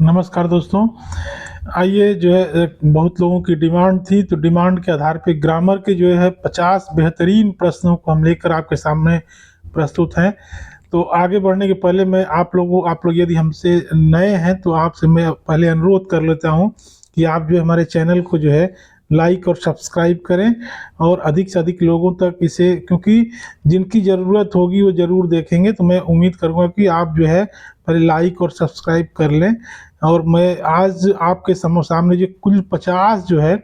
नमस्कार दोस्तों। आइए जो है बहुत लोगों की डिमांड थी, तो डिमांड के आधार पे ग्रामर के जो है 50 बेहतरीन प्रश्नों को हम लेकर आपके सामने प्रस्तुत हैं। तो आगे बढ़ने के पहले मैं आप लोग यदि हमसे नए हैं तो आपसे मैं पहले अनुरोध कर लेता हूँ कि आप जो है हमारे चैनल को जो है लाइक और सब्सक्राइब करें और अधिक से अधिक लोगों तक इसे, क्योंकि जिनकी ज़रूरत होगी वो ज़रूर देखेंगे। तो मैं उम्मीद करूँगा कि आप जो है पहले लाइक और सब्सक्राइब कर लें। और मैं आज आपके सामने जो कुल 50 जो है,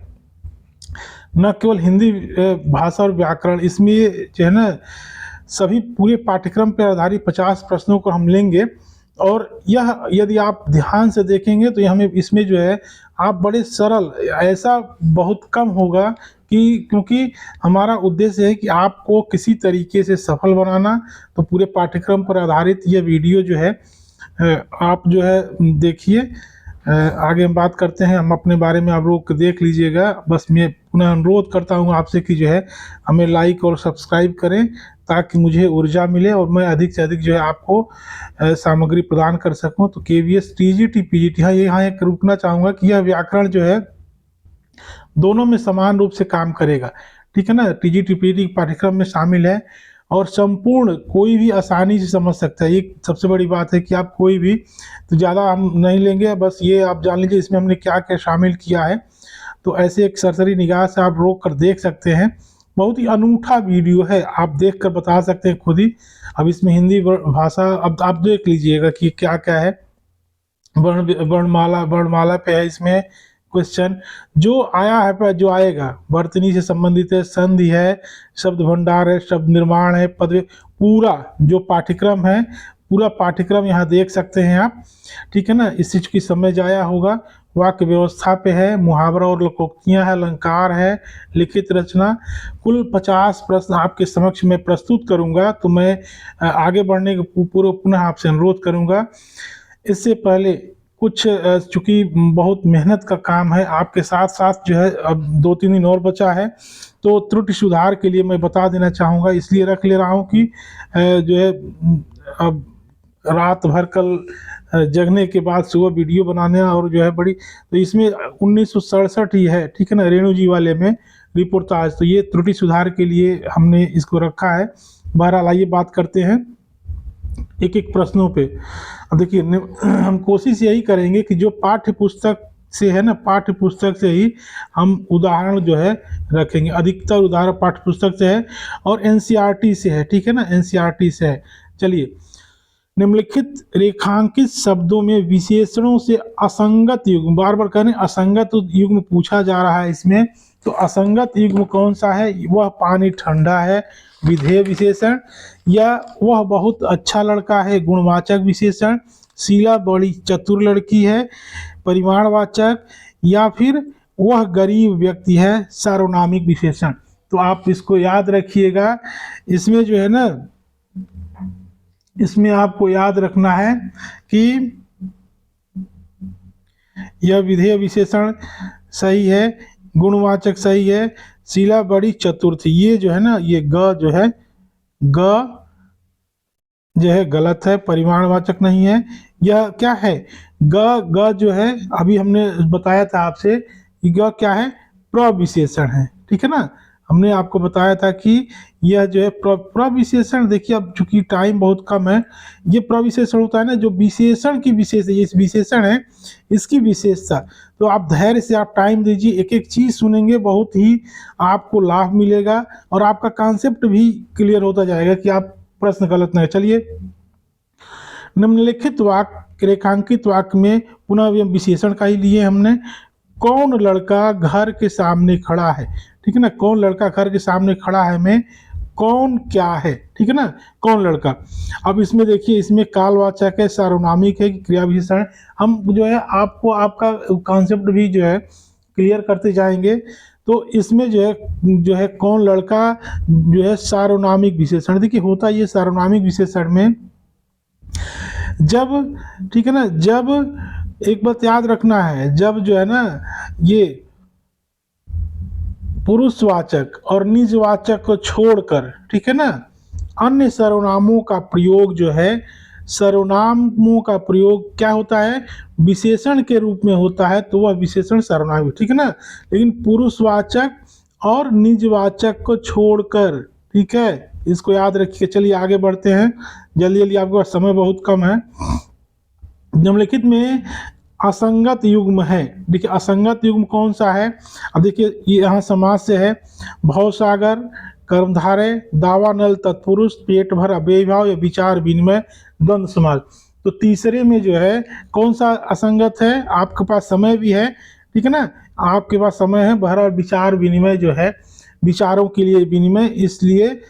न केवल हिंदी भाषा और व्याकरण, इसमें जो है ना सभी पूरे पाठ्यक्रम पर आधारित 50 प्रश्नों को हम लेंगे। और यह यदि आप ध्यान से देखेंगे तो ये हमें इसमें जो है आप बड़े सरल, ऐसा बहुत कम होगा कि, क्योंकि हमारा उद्देश्य है कि आपको किसी तरीके से सफल बनाना। तो पूरे पाठ्यक्रम पर आधारित यह वीडियो जो है आप जो है देखिए। आगे हम बात करते हैं, हम अपने बारे में आप लोग देख लीजिएगा। बस मैं पुनः अनुरोध करता हूँ आपसे कि जो है हमें लाइक और सब्सक्राइब करें ताकि मुझे ऊर्जा मिले और मैं अधिक से अधिक जो है आपको सामग्री प्रदान कर सकूं। तो केवीएस टीजीटी पीजीटी, हाँ यहाँ एक रुकना चाहूँगा कि यह व्याकरण जो है दोनों में समान रूप से काम करेगा, ठीक है ना। टीजीटी पीजीटी पाठ्यक्रम में शामिल है और संपूर्ण कोई भी आसानी से समझ सकता है। ये सबसे बड़ी बात है कि आप कोई भी, तो ज़्यादा हम नहीं लेंगे, बस ये आप जान लीजिए इसमें हमने क्या क्या शामिल किया है। तो ऐसे एक सरसरी निगाह से आप रोक कर देख सकते हैं। बहुत ही अनूठा वीडियो है, आप देख कर बता सकते हैं खुद ही। अब इसमें हिंदी भाषा अब आप देख लीजिएगा कि क्या क्या है। वर्णमाला पे है इसमें क्वेश्चन जो आया है, पर जो आएगा वर्तनी से संबंधित है, संधि है, शब्द भंडार है, शब्द निर्माण है, पद, पूरा जो पाठ्यक्रम है, पूरा पाठ्यक्रम यहाँ देख सकते हैं आप, ठीक है ना। इस चीज की समझ आया होगा। वाक्य व्यवस्था पे है, मुहावरा और लोकोक्तियां है, अलंकार है, लिखित रचना। कुल 50 प्रश्न आपके समक्ष में प्रस्तुत करूंगा। तो मैं आगे बढ़ने के पूर्व पुनः आपसे अनुरोध करूंगा। इससे पहले कुछ चूँकि बहुत मेहनत का काम है, आपके साथ-साथ जो है अब 2-3 दिन और बचा है, तो त्रुटि सुधार के लिए मैं बता देना चाहूँगा, इसलिए रख ले रहा हूँ कि जो है अब रात भर कल जगने के बाद सुबह वीडियो बनाने और जो है बड़ी, तो इसमें 1967 ही है, ठीक है ना, रेणु जी वाले में रिपोर्टाज। तो ये त्रुटि सुधार के लिए हमने इसको रखा है। बहरहाल आइए बात करते हैं एक-एक प्रश्नों पे। अब देखिए हम कोशिश यही करेंगे कि जो पाठ्य पुस्तक से है ना, पाठ्य पुस्तक से ही हम उदाहरण जो है रखेंगे। अधिकतर उदाहरण पाठ्य पुस्तक से है और एनसीईआरटी से है, ठीक है ना, एनसीईआरटी से है। चलिए, निम्नलिखित रेखांकित शब्दों में विशेषणों से असंगत युग्म, बार बार कहने असंगत युग्म पूछा जा रहा है इसमें। तो असंगत युग्म कौन सा है? वह पानी ठंडा है, विधेय विशेषण, या वह बहुत अच्छा लड़का है, गुणवाचक विशेषण, शीला बड़ी चतुर लड़की है, परिमाणवाचक, या फिर वह गरीब व्यक्ति है, सार्वनामिक विशेषण। तो आप इसको याद रखिएगा। इसमें जो है ना, इसमें आपको याद रखना है कि यह विधेय विशेषण सही है, गुणवाचक सही है, शीला बड़ी चतुर थी, ये जो है ना, ये ग जो है, ग जो है गलत है, परिमाणवाचक नहीं है। यह क्या है? ग जो है, अभी हमने बताया था आपसे कि ग क्या है? प्रविशेषण है, ठीक है ना। हमने आपको बताया था कि यह जो है प्रविशेषण, देखिए अब चूंकि टाइम बहुत कम है, ये प्रविशेषण होता है ना जो विशेषण की विशेष, ये विशेषण है इसकी विशेषता। तो आप धैर्य से आप टाइम दीजिए, एक एक चीज सुनेंगे, बहुत ही आपको लाभ मिलेगा और आपका कॉन्सेप्ट भी क्लियर होता जाएगा कि आप प्रश्न गलत नहीं। चलिए, निम्नलिखित वाक्य, रेखांकित वाक्य में पुनः विशेषण का ही लिए हमने। कौन लड़का घर के सामने खड़ा है, ठीक है ना, कौन लड़का घर के सामने खड़ा है में कौन क्या है, ठीक है ना, कौन लड़का। अब इसमें देखिए, इसमें कालवाचक है, सार्वनामिक है कि क्रिया विशेषण। हम जो है आपको आपका कॉन्सेप्ट भी जो है क्लियर करते जाएंगे। तो इसमें जो है कौन लड़का जो है सार्वनामिक विशेषण। देखिए होता ये सार्वनामिक विशेषण में जब, ठीक है ना, जब एक बात याद रखना है, जब जो है ना ये पुरुषवाचक और निजवाचक को छोड़कर, ठीक है ना, अन्य सर्वनामों का प्रयोग जो है सर्वनामों का प्रयोग क्या होता है, विशेषण के रूप में होता है, तो वह विशेषण सर्वनाम है, ठीक है ना। लेकिन पुरुषवाचक और निजवाचक को छोड़कर, ठीक है, इसको याद रखिए। चलिए आगे बढ़ते हैं, जल्दी जल्दी, आपके पास समय बहुत कम है। निम्नलिखित में असंगत युग्म है, देखिए असंगत युग्म कौन सा है। अब देखिए ये यहाँ समास से है, भवसागर, कर्मधारय, दावा नल तत्पुरुष, पेट भर, अव्ययी भाव या विचार विनिमय, द्वंद्व समास। तो तीसरे में जो है कौन सा असंगत है, आपके पास समय भी है, ठीक है ना, आपके पास समय है, भर और विचार विनिमय जो है, विचारों के लिए विनिमय, इसलिए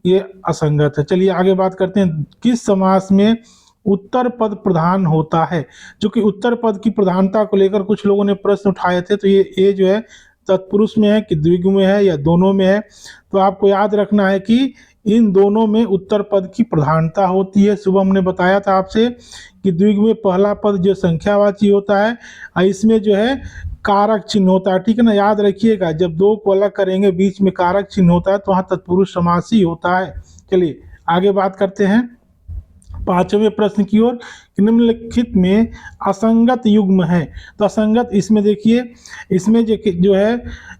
ये असंगत है। चलिए आगे बात करते हैं, किस समास में उत्तर पद प्रधान होता है। जो कि उत्तर पद की प्रधानता को लेकर कुछ लोगों ने प्रश्न उठाए थे, तो ये जो है तत्पुरुष में है कि द्विगु में है या दोनों में है। तो आपको याद रखना है कि इन दोनों में उत्तर पद की प्रधानता होती है। सुबह हमने बताया था आपसे कि द्विगु में पहला पद जो संख्यावाची होता है और इसमें जो है कारक चिन्ह होता है, ठीक है ना। याद रखिएगा, जब दो को अलग करेंगे बीच में कारक चिन्ह होता है तो वहाँ तत्पुरुष समास ही होता है। चलिए आगे बात करते हैं पांचवें प्रश्न की ओर। निम्नलिखित में असंगत युग्म है। तो असंगत इसमें देखिए, इसमें जो है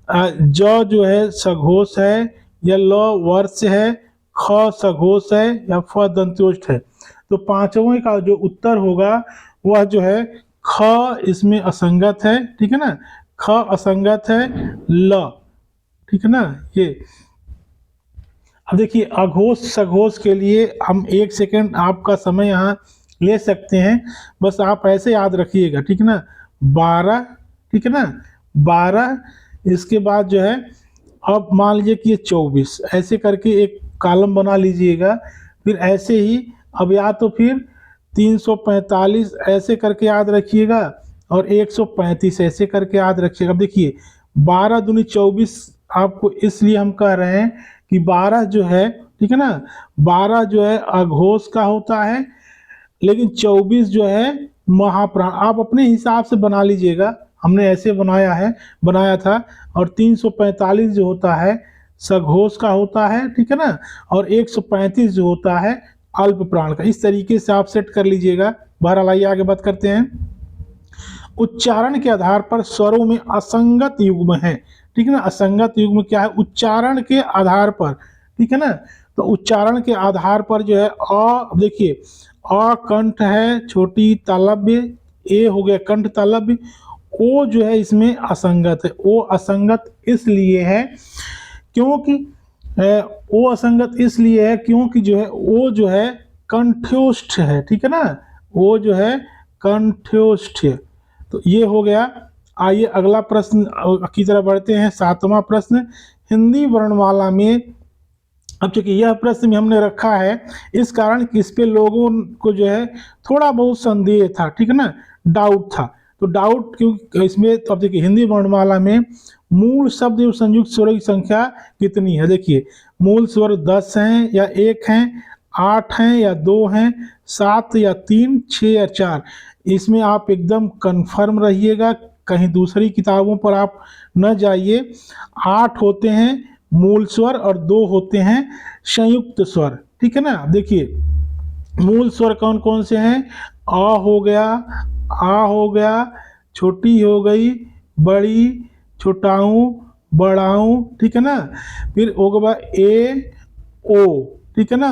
ज जो है सघोष है या ल वर्ष है, ख सघोष है या फ दंत्योष्ठ है। तो पांचवें का जो उत्तर होगा वह जो है ख इसमें असंगत है, ठीक है ना, ख असंगत है, ल, ठीक है ना। ये अब देखिए अघोष सघोष के लिए हम 1 सेकंड आपका समय यहाँ ले सकते हैं, बस आप ऐसे याद रखिएगा, ठीक है ना। 12, ठीक है ना, 12, इसके बाद जो है अब मान लीजिए कि ये 24, ऐसे करके एक कॉलम बना लीजिएगा। फिर ऐसे ही अब या तो फिर 345 ऐसे करके याद रखिएगा और 135 ऐसे करके याद रखिएगा। अब देखिए 12 दूनी 24, आपको इसलिए हम कह रहे हैं कि 12 जो है, ठीक है ना, 12 जो है अघोष का होता है, लेकिन 24 जो है महाप्राण। आप अपने हिसाब से बना लीजिएगा, हमने ऐसे बनाया था। और 345 जो होता है सघोष का होता है, ठीक है ना, और 135 जो होता है अल्प प्राण का। इस तरीके से आप सेट कर लीजिएगा। बहरहाल आइए आगे बात करते हैं। उच्चारण के आधार पर स्वरों में असंगत युग्म है, ठीक है ना। असंगत युग्म क्या है, उच्चारण के आधार पर, ठीक है ना। तो उच्चारण के आधार पर जो है देखिए अ कंठ है छोटी तालव्य, ए हो गया कंठ तालव्य, ओ जो है इसमें असंगत है। ओ असंगत इसलिए है क्योंकि ओ असंगत इसलिए है क्योंकि जो है ओ जो है कंठ्योष्ठ है, ठीक है ना, ओ जो है कंठ्योष्ठ। तो ये हो गया। आइए अगला प्रश्न की तरफ बढ़ते हैं। 7वां प्रश्न, हिंदी वर्णमाला में, अब चूंकि यह प्रश्न भी हमने रखा है इस कारण कि इस पे लोगों को जो है थोड़ा बहुत संदेह था, ठीक है ना, डाउट था। तो डाउट क्योंकि इसमें, तो अब देखिए हिंदी वर्णमाला में मूल शब्द एवं संयुक्त स्वरों की संख्या कितनी है। देखिए मूल स्वर 10 हैं या 1 हैं, 8 हैं या 2 हैं, 7 या 3, 6 या 4। इसमें आप एकदम कंफर्म रहिएगा, कहीं दूसरी किताबों पर आप न जाइए। 8 होते हैं मूल स्वर और 2 होते हैं संयुक्त स्वर, ठीक है ना। देखिए मूल स्वर कौन कौन से हैं, अ हो गया, आ हो गया, छोटी हो गई, बड़ी, छोटाऊ, बड़ाऊ, ठीक है ना। फिर होगा ए ओ, ठीक है ना,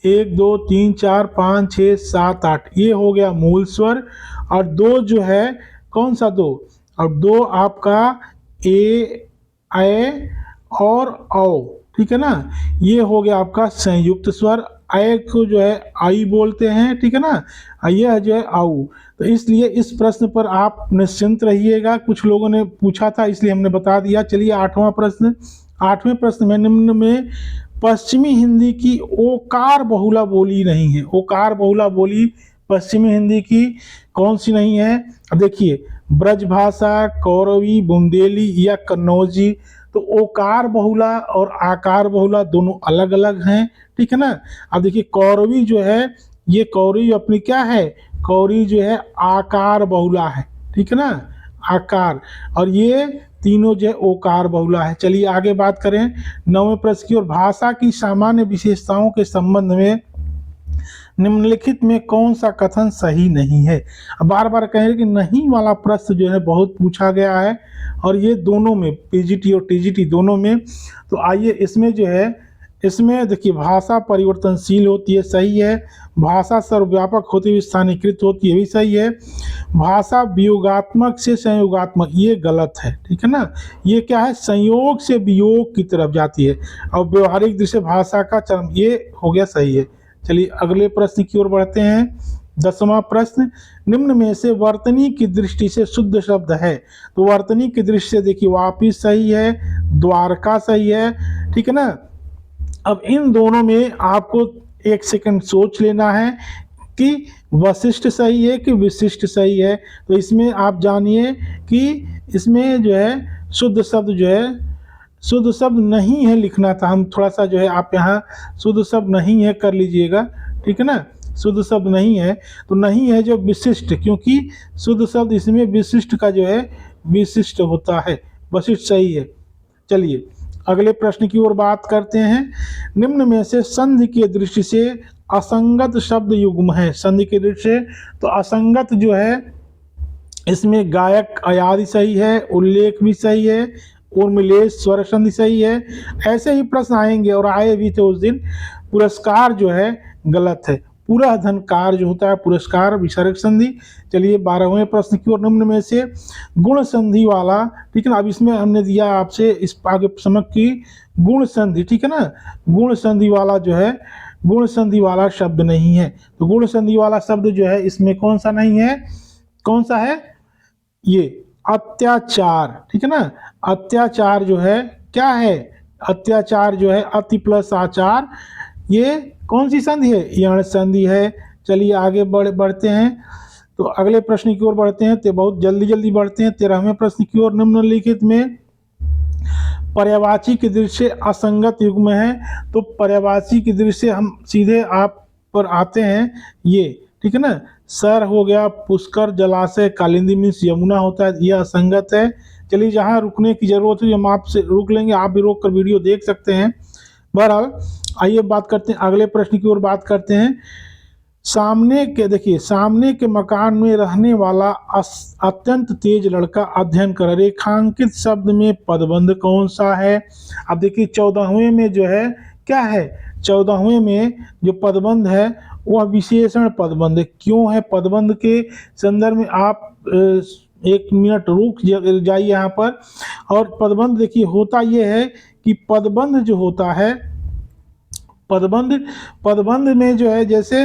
1 2 3 4 5 6 7 8, ये हो गया मूल स्वर। और 2 जो है कौन सा 2, और 2 आपका ए और औ, ठीक है ना, ये हो गया आपका संयुक्त स्वर। अय को जो है आई बोलते हैं, ठीक है ना, यह जो है आऊ। तो इसलिए इस प्रश्न पर आप निश्चिंत रहिएगा, कुछ लोगों ने पूछा था इसलिए हमने बता दिया। चलिए 8वां प्रश्न। 8वें प्रश्न में निम्न में पश्चिमी हिंदी की ओकार बहुला बोली नहीं है। ओकार बहुला बोली पश्चिमी हिंदी की कौन सी नहीं है। अब देखिए ब्रजभाषा, कौरवी, बुंदेली या कन्नौजी। तो ओकार बहुला और आकार बहुला दोनों अलग अलग हैं, ठीक है ना। अब देखिए कौरवी जो है, ये कौरवी अपनी क्या है, कौरवी जो है आकार बहुला है, ठीक है ना, आकार। और ये तीनों जो है ओकार बहुला है। चलिए आगे बात करें 9वें प्रश्न की ओर। भाषा की सामान्य विशेषताओं के संबंध में निम्नलिखित में कौन सा कथन सही नहीं है। अब बार बार कह रहे कि नहीं वाला प्रश्न जो है बहुत पूछा गया है, और ये दोनों में, पीजीटी और टीजीटी दोनों में। तो आइए इसमें जो है, इसमें देखिए भाषा परिवर्तनशील होती है, सही है। भाषा सर्वव्यापक होती हुई स्थानीयकृत होती है, भी सही है। भाषा वियोगात्मक से संयोगात्मक, ये गलत है, ठीक है ना। ये क्या है, संयोग से वियोग की तरफ जाती है, और व्यवहारिक दृष्टि से भाषा का चरम, ये हो गया सही है। चलिए अगले प्रश्न की ओर बढ़ते हैं। 10वां प्रश्न, निम्न में से वर्तनी की दृष्टि से शुद्ध शब्द है। तो वर्तनी की दृष्टि से देखिए वापिस सही है, द्वारका सही है, ठीक है ना। अब इन दोनों में आपको 1 सेकंड सोच लेना है कि वशिष्ठ सही है कि विशिष्ट सही है। तो इसमें आप जानिए कि इसमें जो है शुद्ध शब्द जो है, शुद्ध शब्द नहीं है लिखना था, हम थोड़ा सा जो है आप यहाँ शुद्ध शब्द नहीं है कर लीजिएगा, ठीक है ना। शुद्ध शब्द नहीं है, तो नहीं है जो विशिष्ट, क्योंकि शुद्ध शब्द इसमें विशिष्ट का जो है विशिष्ट होता है, वशिष्ठ सही है। चलिए अगले प्रश्न की ओर बात करते हैं। निम्न में से संधि की दृष्टि से असंगत शब्द युग्म है। संधि की दृष्टि से तो असंगत जो है, इसमें गायक अयादि सही है, उल्लेख भी सही है, उर्मिलेश स्वर संधि सही है। ऐसे ही प्रश्न आएंगे और आए भी थे उस दिन। पुरस्कार जो है गलत है, पूरा धनकार जो होता है पुरस्कार, विसर्ग संधि। चलिए 12वें प्रश्न की ओर, निम्न में से गुण संधि वाला, ठीक है ना। अब इसमें हमने दिया आपसे इस आगे समक की गुण संधि, ठीक है ना। गुण संधि वाला जो है, गुण संधि वाला शब्द नहीं है। तो गुण संधि वाला शब्द जो है इसमें कौन सा नहीं है, कौन सा है, ये अत्याचार, ठीक है ना। अत्याचार जो है क्या है, अत्याचार जो है अति प्लस आचार, ये कौन सी संधि है, यण संधि है। चलिए आगे बढ़ते हैं। तो अगले प्रश्न की ओर बढ़ते हैं, तो बहुत जल्दी जल्दी बढ़ते हैं। 13वें प्रश्न की ओर, निम्नलिखित में पर्यायवाची की दृष्टि से असंगत युग्म है। तो पर्यायवाची की दृष्टि से हम सीधे आप पर आते हैं, ये ठीक है ना। सर हो गया, पुष्कर, जलाशय, कालिंदी मीन्स यमुना होता है, यह असंगत है। चलिए जहाँ रुकने की जरूरत है हम आपसे रुक लेंगे, आप भी रोक कर वीडियो देख सकते हैं। बहरहाल आइए बात करते हैं, अगले प्रश्न की ओर बात करते हैं। सामने के, देखिए सामने के मकान में रहने वाला अत्यंत तेज लड़का अध्ययन कर, रेखांकित शब्द में पदबंध कौन सा है। अब देखिए 14वें में जो है क्या है, 14वें में जो पदबंध है वह विशेषण पदबंध है। क्यों है, पदबंध के संदर्भ में आप 1 मिनट रुक जाइए यहाँ पर। और पदबंध देखिए होता यह है कि पदबंध जो होता है, पदबंध में जो है जैसे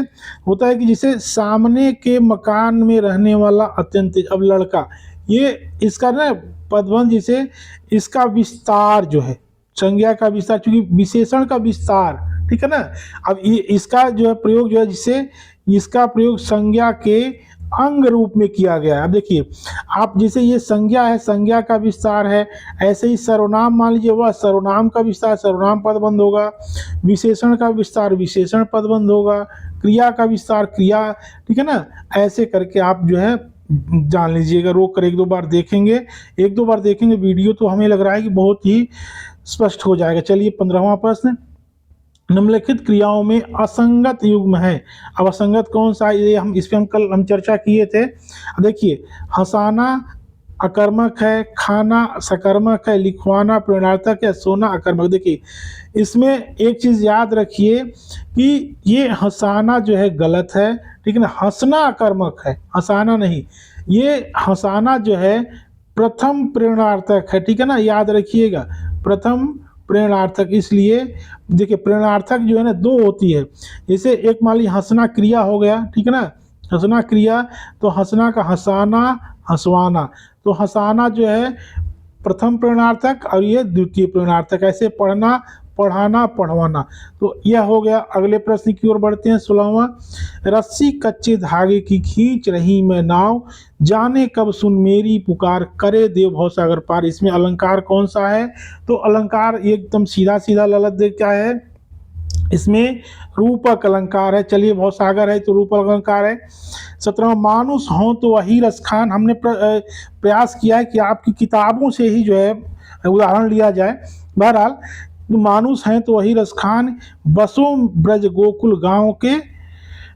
होता है कि जैसे सामने के मकान में रहने वाला अत्यंत, अब लड़का, ये इसका ना पदबंध जैसे इसका विस्तार जो है, संज्ञा का विस्तार, चूंकि विशेषण का विस्तार, ठीक है ना। अब ये इसका जो है प्रयोग जो है, जिससे इसका प्रयोग संज्ञा के अंग रूप में किया गया है। अब देखिए आप जैसे ये संज्ञा है, संज्ञा का विस्तार है, ऐसे ही सर्वनाम मान लीजिए, वह सर्वनाम का विस्तार सर्वनाम पदबंध होगा, विशेषण का विस्तार विशेषण पदबंध होगा, क्रिया का विस्तार क्रिया, ठीक है ना। ऐसे करके आप जो है जान लीजिएगा, रोक कर 1-2 बार देखेंगे, 1-2 बार देखेंगे वीडियो तो हमें लग रहा है कि बहुत ही स्पष्ट हो जाएगा। चलिए 15वां प्रश्न, निम्नलिखित क्रियाओं में असंगत युग्म है। अब असंगत कौन सा, ये हम इस पे हम कल चर्चा किए थे। देखिए हंसाना अकर्मक है, खाना सकर्मक है, लिखवाना प्रेरणार्थक है, सोना अकर्मक। देखिए इसमें एक चीज़ याद रखिए कि ये हंसाना जो है गलत है, ठीक है ना। हंसना अकर्मक है, हंसाना नहीं। ये हंसाना जो है प्रथम प्रेरणार्थक है, ठीक है ना, याद रखिएगा, प्रथम प्रेरणार्थक। इसलिए देखिए प्रेरणार्थक जो है ना 2 होती है। जैसे एक मान लीजिए हंसना क्रिया हो गया, ठीक है ना, हंसना क्रिया, तो हंसना का हंसाना हंसवाना, तो हंसाना जो है प्रथम प्रेरणार्थक और ये द्वितीय प्रेरणार्थक। ऐसे पढ़ना पढ़ाना पढ़वाना, तो यह हो गया। अगले प्रश्न की ओर बढ़ते हैं। 16वां, रस्सी कच्चे धागे की खींच रही मैं नाव, जाने कब सुन मेरी पुकार, करे देव भव सागर पार। इसमें अलंकार कौन सा है, तो अलंकार एकदम सीधा सीधा ललत दे क्या है, इसमें रूपक अलंकार है। चलिए भव सागर है तो रूपक अलंकार है। 17वां, मानुष हो तो वही रस खान। हमने प्रयास किया है कि आपकी किताबों से ही जो है उदाहरण लिया जाए। बहरहाल मानुष हैं तो वही रस खान, बसों ब्रज गोकुल गांव के,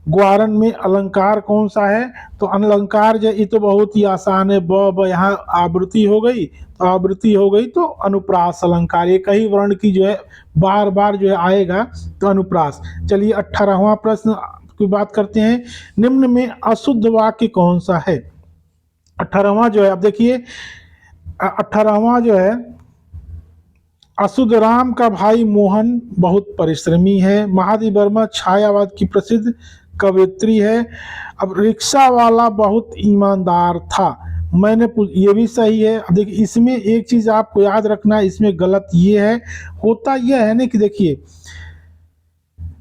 ग्वारन में अलंकार कौन सा है? तो अलंकार जो ये तो बहुत ही आसान है, ब यहाँ आवृत्ति हो गई, तो आवृत्ति हो गई तो अनुप्रास अलंकार, ये कई वर्ण की जो है बार बार जो है आएगा तो अनुप्रास। चलिए 18वां प्रश्न की बात करते हैं, निम्न में अशुद्ध वाक्य कौन सा है? 18वां जो है, अब देखिए 18वां जो है, अशुद्ध राम का भाई मोहन बहुत परिश्रमी है। महादेवी वर्मा छायावाद की प्रसिद्ध कवयित्री है। अब रिक्शा वाला बहुत ईमानदार था। मैंने ये भी सही है। अब देखिए इसमें एक चीज आपको याद रखना है, इसमें गलत ये है, होता यह है ना कि देखिए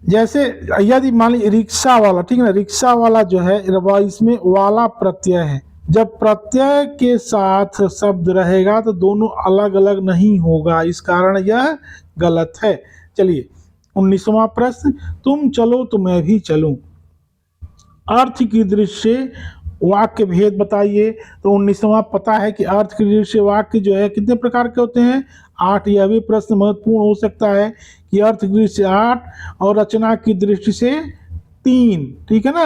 जैसे यदि मान लीजिए रिक्शा वाला, ठीक है ना, रिक्शा वाला जो है इसमें वाला प्रत्यय है, जब प्रत्यय के साथ शब्द रहेगा तो दोनों अलग अलग नहीं होगा, इस कारण यह गलत है। चलिए 19वां प्रश्न, तुम चलो तो मैं भी चलूं, अर्थ की दृष्टि से वाक्य भेद बताइए। तो 19वां पता है कि अर्थ की दृष्टि से वाक्य जो है कितने प्रकार के होते हैं? 8। यह भी प्रश्न महत्वपूर्ण हो सकता है कि अर्थ की दृष्टि से 8 और रचना की दृष्टि से 3, ठीक है ना,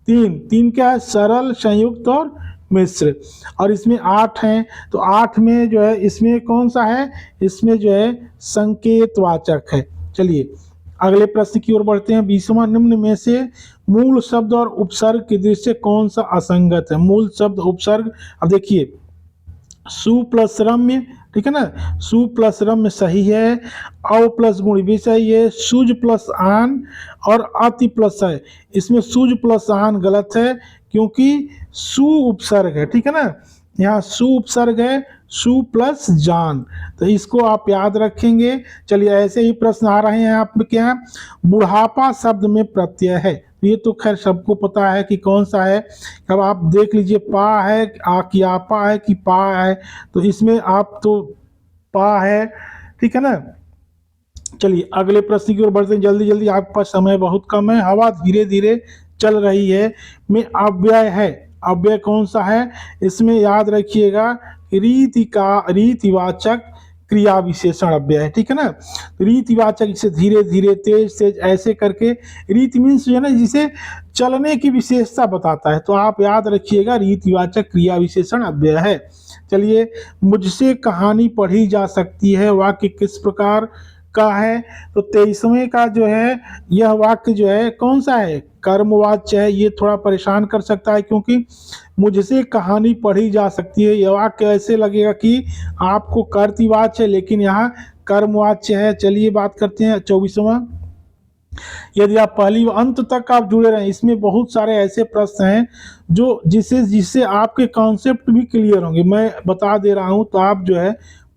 3 क्या है? सरल, संयुक्त और मिश्र। और इसमें 8 हैं, तो 8 में जो है इसमें कौन सा है? इसमें जो है संकेतवाचक है। चलिए अगले प्रश्न की ओर बढ़ते हैं। 20वां, निम्न में से मूल शब्द और उपसर्ग की दृष्टि से कौन सा असंगत है? मूल शब्द उपसर्ग, अब देखिए सु प्लस रम्य, ठीक है ना, सु प्लस रम्य सही है, अव प्लस गुण भी सही है, सुज प्लस आन और अति प्लस है। इसमें सुज प्लस आन गलत है क्योंकि सु उपसर्ग है, ठीक है ना, यहाँ सु उपसर्ग है, सु प्लस जान, तो इसको आप याद रखेंगे। चलिए ऐसे ही प्रश्न आ रहे हैं आप क्या, बुढ़ापा शब्द में प्रत्यय है, ये तो खैर सबको पता है कि कौन सा है। अब आप देख लीजिए पा है कि आपा है कि पा है, तो इसमें आप तो पा है, ठीक है ना। चलिए अगले प्रश्न की ओर बढ़ते हैं, जल्दी जल्दी, आपके पास समय बहुत कम है, हवा धीरे धीरे चल रही है में अव्यय है, अव्यय कौन सा है? इसमें याद रखिएगा रीति का रीतिवाचक क्रिया विशेषण अव्यय है, ठीक है ना। रीतिवाचक इसे धीरे धीरे, तेज तेज, ऐसे करके, रीति मीन्स जो है ना जिसे चलने की विशेषता बताता है, तो आप याद रखिएगा रीतिवाचक क्रिया विशेषण अव्यय है। चलिए मुझसे कहानी पढ़ी जा सकती है, वाक्य किस प्रकार का है? तो 23वें का जो है यह वाक्य जो है कौन सा है? कर्मवाच्य है। ये थोड़ा परेशान कर सकता है क्योंकि मुझसे कहानी पढ़ी जा सकती है, यह वाक्य ऐसे लगेगा कि आपको कर्तवाच्य है, लेकिन यहाँ कर्मवाच्य है। चलिए बात करते हैं 24वां, यदि आप पहली अंत तक आप जुड़े रहें, इसमें बहुत सारे ऐसे प्रश्न हैं जो जिससे आपके कॉन्सेप्ट भी क्लियर होंगे, मैं बता दे रहा हूं, तो आप जो है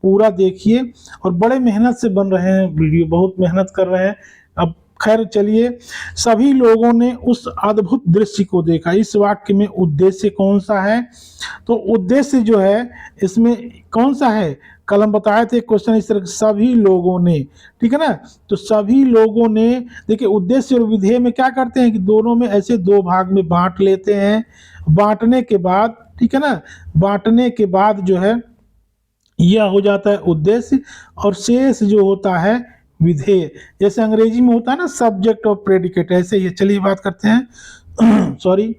पूरा देखिए, और बड़े मेहनत से बन रहे हैं वीडियो, बहुत मेहनत कर रहे हैं। अब खैर चलिए, सभी लोगों ने उस अद्भुत दृश्य को देखा, इस वाक्य में उद्देश्य कौन सा है? तो उद्देश्य जो है इसमें कौन सा है? कल हम बताए थे क्वेश्चन इस तरह, सभी लोगों ने, ठीक है ना, तो सभी लोगों ने, देखिए उद्देश्य और विधेय में क्या करते हैं कि दोनों में ऐसे दो भाग में बांट लेते हैं, बांटने के बाद, ठीक है ना, बांटने के बाद जो है यह हो जाता है उद्देश्य, और शेष जो होता है विधेय, जैसे अंग्रेजी में होता है ना सब्जेक्ट और प्रेडिकेट, ऐसे ही। चलिए बात करते हैं सॉरी,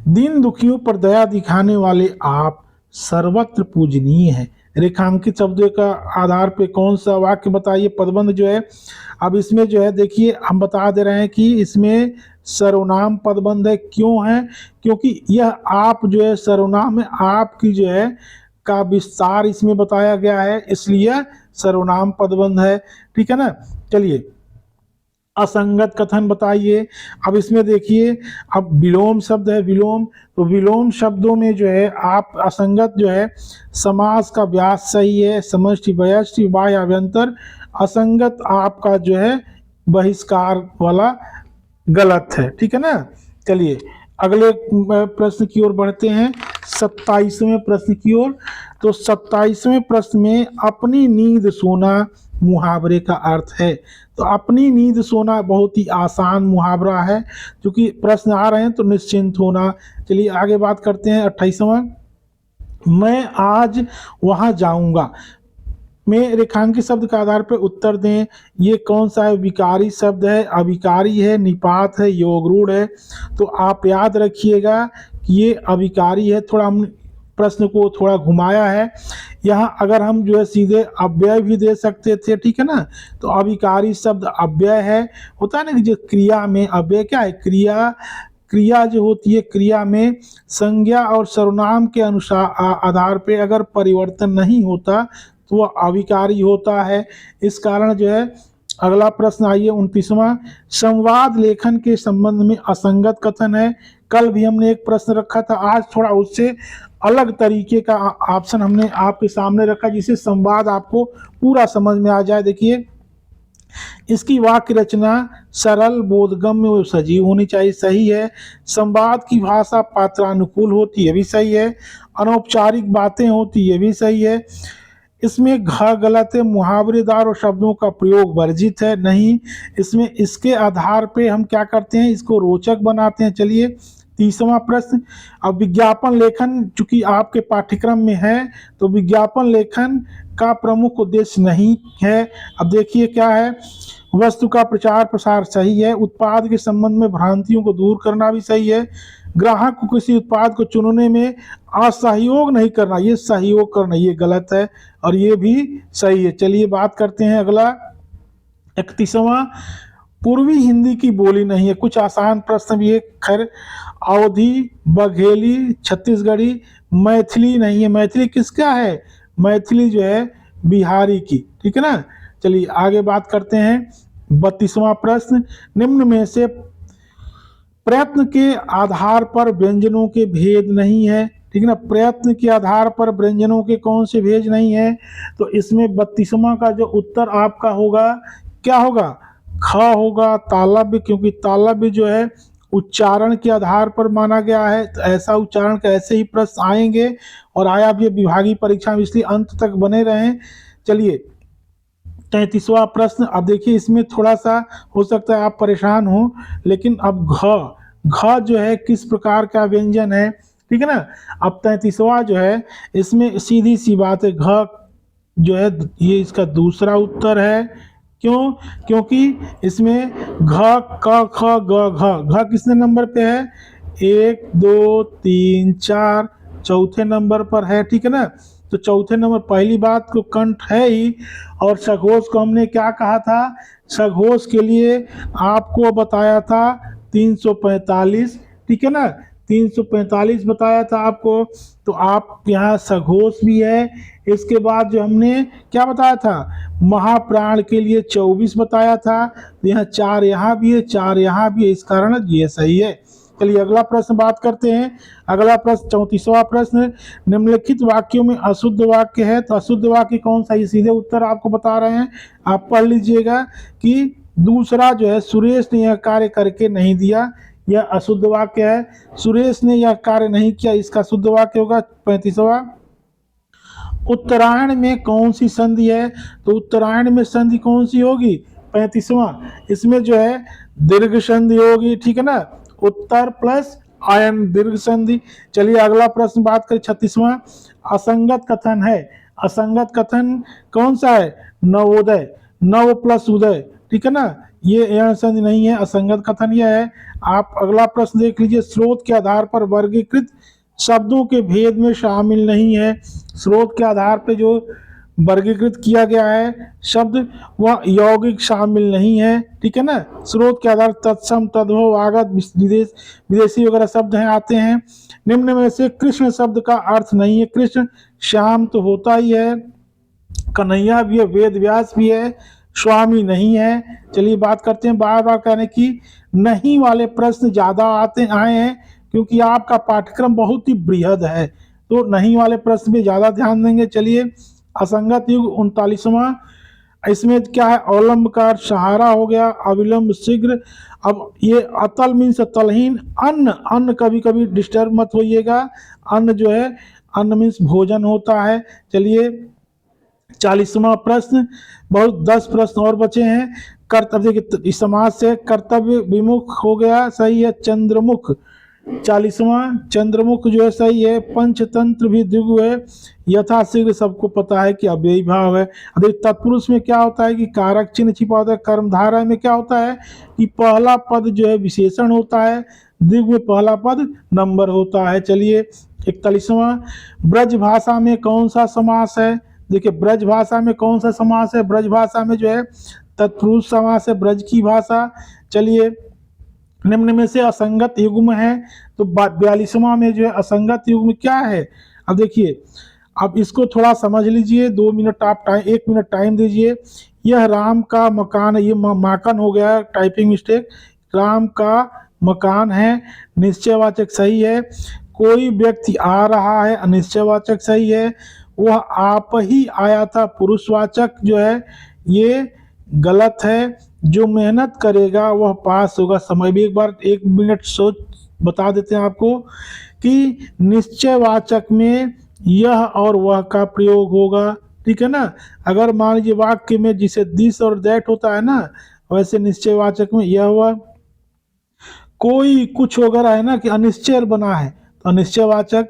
दीन दुखियों पर दया दिखाने वाले आप सर्वत्र पूजनीय हैं। रेखांकित शब्दों का आधार पे कौन सा वाक्य बताइए? पदबंध जो है, अब इसमें जो है देखिए हम बता दे रहे हैं कि इसमें सर्वनाम पदबंध है। क्यों है? क्योंकि यह आप जो है सर्वनाम है, आपकी जो है का विस्तार इसमें बताया गया है, इसलिए सर्वनाम पदबंध है, ठीक है ना। चलिए असंगत कथन बताइए। अब इसमें देखिए, अब विलोम शब्द है, विलोम, तो विलोम शब्दों में जो है आप असंगत जो है, समास का व्यास सही है, समष्टि व्यष्टि बाह्य अभ्यंतर, असंगत आपका जो है बहिष्कार वाला गलत है, ठीक है ना। चलिए अगले प्रश्न की ओर बढ़ते हैं, 27वें प्रश्न की ओर। तो 27वें प्रश्न में अपनी नींद सोना मुहावरे का अर्थ है। तो अपनी नींद सोना बहुत ही आसान मुहावरा है, क्योंकि प्रश्न आ रहे हैं तो निश्चिंत होना। चलिए आगे बात करते हैं 28वां, मैं आज वहां जाऊंगा। में रेखांकित शब्द के आधार पर उत्तर दें। ये कौन सा है? विकारी शब्द है, अविकारी है, निपात है, योगरूढ़ है। तो आप याद रखिएगा कि ये अविकारी है। थोड़ा हम प्रश्न को थोड़ा घुमाया है। यहाँ अगर हम जो है सीधे अव्यय भी दे सकते थे, ठीक है ना। तो अविकारी शब्द अव्यय है। होता है ना कि जो क्रिया में अव्यय क्या है? क्रिया जो होती है, क्रिया में संज्ञा और सर्वनाम के अनुसार आधार पे अगर परिवर्तन नहीं होता तो वह अविकारी होता है। इस कारण जो है अगला प्रश्न आइए 29वां, संवाद लेखन के संबंध में असंगत कथन है। कल भी हमने एक प्रश्न रखा था, आज थोड़ा उससे अलग तरीके का ऑप्शन हमने आपके सामने रखा जिससे संवाद आपको पूरा समझ में आ जाए। देखिए, इसकी वाक्य रचना सरल, बोधगम्य व सजीव होनी चाहिए, सही है। संवाद की भाषा पात्रानुकूल होती है, भी सही है। अनौपचारिक बातें होती है, भी सही है। इसमें घ गलत है, मुहावरेदार और शब्दों का प्रयोग वर्जित है, नहीं। इसमें इसके आधार पे हम क्या करते हैं, इसको रोचक बनाते हैं। चलिए 30वां प्रश्न, अब विज्ञापन लेखन चूंकि आपके पाठ्यक्रम में है तो विज्ञापन लेखन का प्रमुख उद्देश्य नहीं है। अब देखिए क्या है, वस्तु का प्रचार प्रसार सही है, उत्पाद के संबंध में भ्रांतियों को दूर करना भी सही है, ग्राहक को किसी उत्पाद को चुनने में असहयोग नहीं करना, ये सहयोग करना, ये गलत है और ये भी सही है। चलिए बात करते हैं अगला 31वां, पूर्वी हिंदी की बोली नहीं है। कुछ आसान प्रश्न भी है, खैर अवधी, बघेली, छत्तीसगढ़ी, मैथिली नहीं है। मैथिली किसका है? मैथिली जो है बिहारी की, ठीक है ना। चलिए आगे बात करते हैं 32वां प्रश्न, निम्न में से प्रयत्न के आधार पर व्यंजनों के भेद नहीं है, ठीक है ना। प्रयत्न के आधार पर व्यंजनों के कौन से भेद नहीं है? तो इसमें 32वां का जो उत्तर आपका होगा क्या होगा? ख होगा, तालव्य, क्योंकि तालव्य जो है उच्चारण के आधार पर माना गया है। तो ऐसा उच्चारण के ऐसे ही प्रश्न आएंगे और आया भी विभागीय परीक्षा में, इसलिए अंत तक बने रहें। चलिए 33वां प्रश्न, अब देखिए इसमें थोड़ा सा हो सकता है आप परेशान हो, लेकिन अब घ जो है किस प्रकार का व्यंजन है, ठीक है ना। अब 33वां जो है इसमें सीधी सी बात है, घ जो है ये इसका दूसरा उत्तर है। क्यों? क्योंकि इसमें घ क ख ग घ किसने नंबर पे है? 1 2 3 4 चौथे नंबर पर है, ठीक है ना। तो चौथे नंबर, पहली बात को कंठ है ही, और सघोष को हमने क्या कहा था? सघोष के लिए आपको बताया था 345, ठीक है ना। 345 बताया था आपको, तो आप यहाँ सघोष भी है। इसके बाद जो हमने क्या बताया था? महाप्राण के लिए 24 बताया था। यहाँ 4 यहाँ भी है, 4 यहाँ भी है, इस कारण ये सही है। चलिए अगला प्रश्न बात करते हैं। अगला प्रश्न 34वां प्रश्न, निम्नलिखित वाक्यों में अशुद्ध वाक्य है, तो अशुद्ध वाक्य कौन सा? ये सीधे उत्तर आपको बता रहे हैं, आप पढ़ लीजिएगा कि दूसरा जो है सुरेश ने यह कार्य करके नहीं दिया, यह अशुद्ध वाक्य है। सुरेश ने यह कार्य नहीं किया, इसका शुद्ध वाक्य होगा 35वां। उत्तरायण में कौन सी संधि है? तो उत्तरायण में संधि कौन सी होगी? 35वां। इसमें जो है दीर्घ संधि होगी, ठीक है ना। उत्तर प्लस आयन दीर्घ संधि। चलिए अगला प्रश्न बात करें 36वां, असंगत कथन है। असंगत कथन कौन सा है? नवोदय, नव प्लस उदय, ठीक है ना। ये यण संधि नहीं है, असंगत कथन यह है। आप अगला प्रश्न देख लीजिए, स्रोत के आधार पर वर्गीकृत शब्दों के भेद में शामिल नहीं है। स्रोत के आधार पर जो वर्गीकृत किया गया है शब्द वह यौगिक शामिल नहीं है, ठीक है ना। स्रोत के आधार तत्सम, तद्भव, आगत, विदेशी वगैरह शब्द हैं आते हैं। निम्न में से कृष्ण शब्द का अर्थ नहीं है। कृष्ण श्याम तो होता ही है, कन्हैया भी है, वेद व्यास भी है, स्वामी नहीं है। चलिए बात करते हैं, बार बार कहने की नहीं वाले प्रश्न ज्यादा आए हैं क्योंकि आपका पाठ्यक्रम बहुत ही बृहद है, तो नहीं वाले प्रश्न पे ज्यादा ध्यान देंगे। चलिए असंगत युग 39वां, इसमें क्या है? अवलंब का सहारा हो गया, अविलंब शीघ्र। अब ये अतल मीन्स तलहीन, अन्न, अन्न कभी कभी डिस्टर्ब मत होइएगा, अन्न जो है अन्न मीन्स भोजन होता है। चलिए 40वां प्रश्न, बहुत 10 प्रश्न और बचे हैं। कर्तव्य, इस समाज से कर्तव्य विमुख हो गया, सही है। चंद्रमुख, 40वां चंद्रमुख जो है सही है। पंचतंत्र भी द्विगु है। यथाशीघ्र सबको पता है कि अव्ययी भाव है। अभी तत्पुरुष में क्या होता है कि कारक चिन्ह छिपा होता है। कर्मधारय में क्या होता है कि पहला पद जो है विशेषण होता है, द्विगु में पहला पद नंबर होता है। चलिए 41वां, ब्रज भाषा में कौन सा समास है? देखिए ब्रज भाषा में कौन सा समास है? ब्रज भाषा में जो है तत्पुरुष समास है, ब्रज की भाषा। चलिए निम्न में से असंगत युग्म है, तो 42वां में जो है असंगत युग्म क्या है? अब देखिए, अब इसको थोड़ा समझ लीजिए, 2 मिनट आप टाइम, 1 मिनट टाइम दीजिए। यह राम का मकान, ये माकन हो गया टाइपिंग मिस्टेक, राम का मकान है, निश्चयवाचक सही है। कोई व्यक्ति आ रहा है, अनिश्चयवाचक सही है। वह आप ही आया था, पुरुषवाचक जो है ये गलत है। जो मेहनत करेगा वह पास होगा। समय भी एक बार 1 मिनट सोच बता देते हैं आपको कि निश्चयवाचक में यह और वह का प्रयोग होगा, ठीक है ना। अगर मान लीजिए वाक्य में जिसे दिस और दैट होता है ना, वैसे निश्चयवाचक में यह वह। कोई कुछ वगैरह है ना कि अनिश्चय बना है तो अनिश्चयवाचक।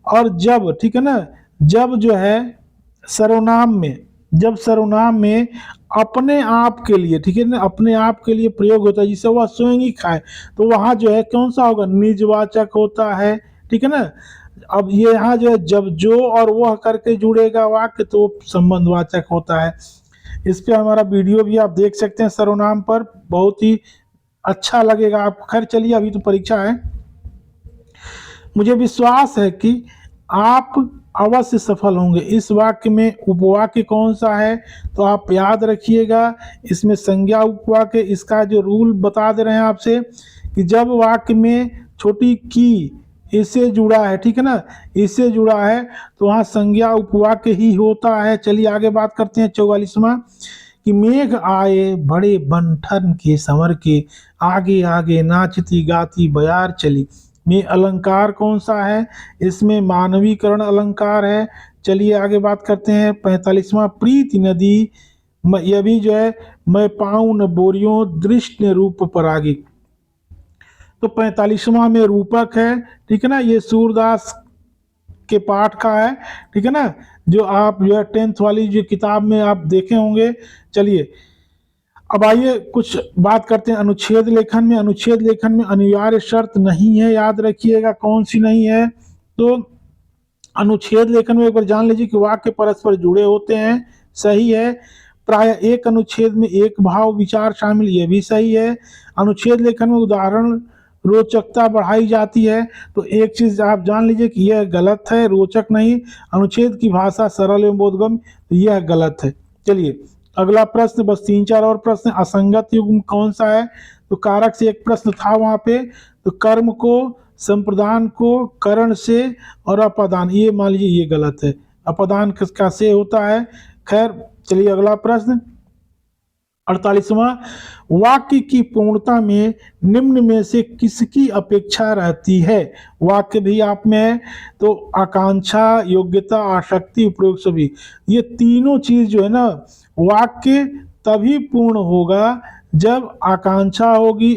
और जब, ठीक है ना, जब जो है सर्वनाम में, जब सर्वनाम में अपने आप के लिए, ठीक है ना, अपने आप के लिए प्रयोग होता है, जिसे वह स्वयं ही खाए, तो वहां जो है कौन सा होगा? निजवाचक होता है, ठीक है ना। अब ये यहाँ जो है जब जो और वह करके जुड़ेगा वाक्य तो संबंधवाचक होता है। इस पे हमारा वीडियो भी आप देख सकते हैं सर्वनाम पर, बहुत ही अच्छा लगेगा आपको। खैर चलिए, अभी तो परीक्षा है। मुझे विश्वास है कि आप अवश्य सफल होंगे। इस वाक्य में उपवाक्य कौन सा है तो आप याद रखिएगा, इसमें संज्ञा उपवाक्य, इसका जो रूल बता दे रहे हैं आपसे कि जब वाक्य में छोटी की इससे जुड़ा है, ठीक है ना, इससे जुड़ा है तो वहाँ संज्ञा उपवाक्य ही होता है। चलिए आगे बात करते हैं 44वां, कि मेघ आए बड़े बंठन के संवर के, आगे आगे नाचती गाती बयार चली। में अलंकार कौन सा है? इसमें मानवीकरण अलंकार है। चलिए आगे बात करते हैं 45वां, प्रीति नदी यह भी जो है, मैं पाऊं न बोरियों दृष्ट ने रूप परागी। तो 45वां में रूपक है, ठीक है ना, ये सूरदास के पाठ का है, ठीक है ना, जो आप जो है 10th वाली जो किताब में आप देखे होंगे। चलिए अब आइए कुछ बात करते हैं अनुच्छेद लेखन में। अनुच्छेद लेखन में अनिवार्य शर्त नहीं है, याद रखिएगा कौन सी नहीं है। तो अनुच्छेद लेखन में एक बार जान लीजिए कि वाक्य परस्पर जुड़े होते हैं, सही है। प्राय एक अनुच्छेद में एक भाव विचार शामिल, ये भी सही है। अनुच्छेद लेखन में उदाहरण रोचकता बढ़ाई जाती है, तो एक चीज आप जान लीजिए कि यह गलत है, रोचक नहीं। अनुच्छेद की भाषा सरल एवं बोधगम्य, तो यह गलत है। चलिए अगला प्रश्न, बस 3-4 और प्रश्न। असंगत युग्म कौन सा है? तो कारक से एक प्रश्न था वहां पे, तो कर्म को, संप्रदान को, करण से और अपादान, ये मान लीजिए ये गलत है, अपादान किसका से होता है। खैर चलिए अगला प्रश्न 48वां, वाक्य की पूर्णता में निम्न में से किसकी अपेक्षा रहती है? वाक्य भी आप में है, तो आकांक्षा, योग्यता, आसक्ति, उपयोग सभी, ये तीनों चीज जो है ना, वाक्य तभी पूर्ण होगा जब आकांक्षा होगी,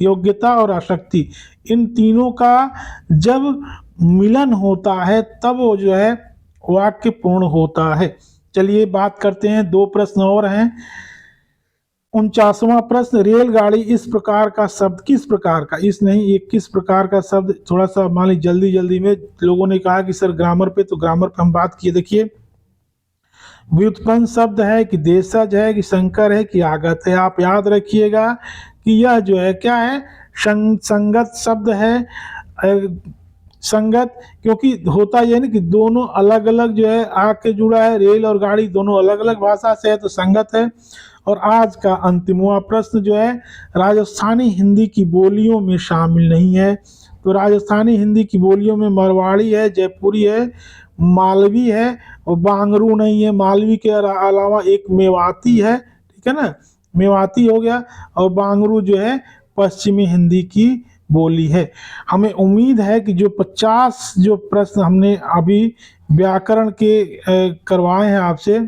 योग्यता और आसक्ति, इन तीनों का जब मिलन होता है तब वो जो है वाक्य पूर्ण होता है। चलिए बात करते हैं, 2 प्रश्न और हैं। 49वां प्रश्न, रेलगाड़ी इस प्रकार का शब्द किस प्रकार का, इस नहीं ये किस प्रकार का शब्द, थोड़ा सा मान ली जल्दी जल्दी में लोगों ने कहा कि सर ग्रामर पे, तो ग्रामर पे हम बात किए। देखिए व्युत्पन्न शब्द है कि देशज है कि संकर है कि आगत है। आप याद रखिएगा कि यह जो है क्या है, संगत शब्द है। संगत क्योंकि होता यह नहीं कि दोनों अलग अलग जो है आके जुड़ा है, रेल और गाड़ी दोनों अलग अलग भाषा से है तो संगत है। और आज का अंतिमवा प्रश्न जो है, राजस्थानी हिंदी की बोलियों में शामिल नहीं है। तो राजस्थानी हिंदी की बोलियों में मरवाड़ी है, जयपुरी है, मालवी है और बांगरू नहीं है। मालवी के अलावा एक मेवाती है, ठीक है ना, मेवाती हो गया, और बांगरू जो है पश्चिमी हिंदी की बोली है। हमें उम्मीद है कि जो 50 जो प्रश्न हमने अभी व्याकरण के करवाए हैं आपसे,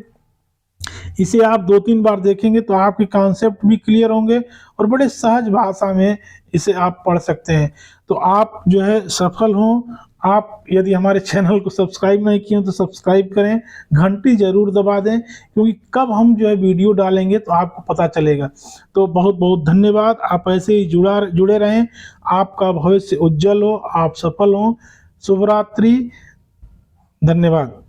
इसे आप 2-3 बार देखेंगे तो आपके कॉन्सेप्ट भी क्लियर होंगे और बड़े सहज भाषा में इसे आप पढ़ सकते हैं। तो आप जो है सफल हों। आप यदि हमारे चैनल को सब्सक्राइब नहीं किए हैं तो सब्सक्राइब करें, घंटी ज़रूर दबा दें, क्योंकि कब हम जो है वीडियो डालेंगे तो आपको पता चलेगा। तो बहुत बहुत धन्यवाद। आप ऐसे ही जुड़े रहें। आपका भविष्य उज्जवल हो, आप सफल हों। शुभ रात्रि। धन्यवाद।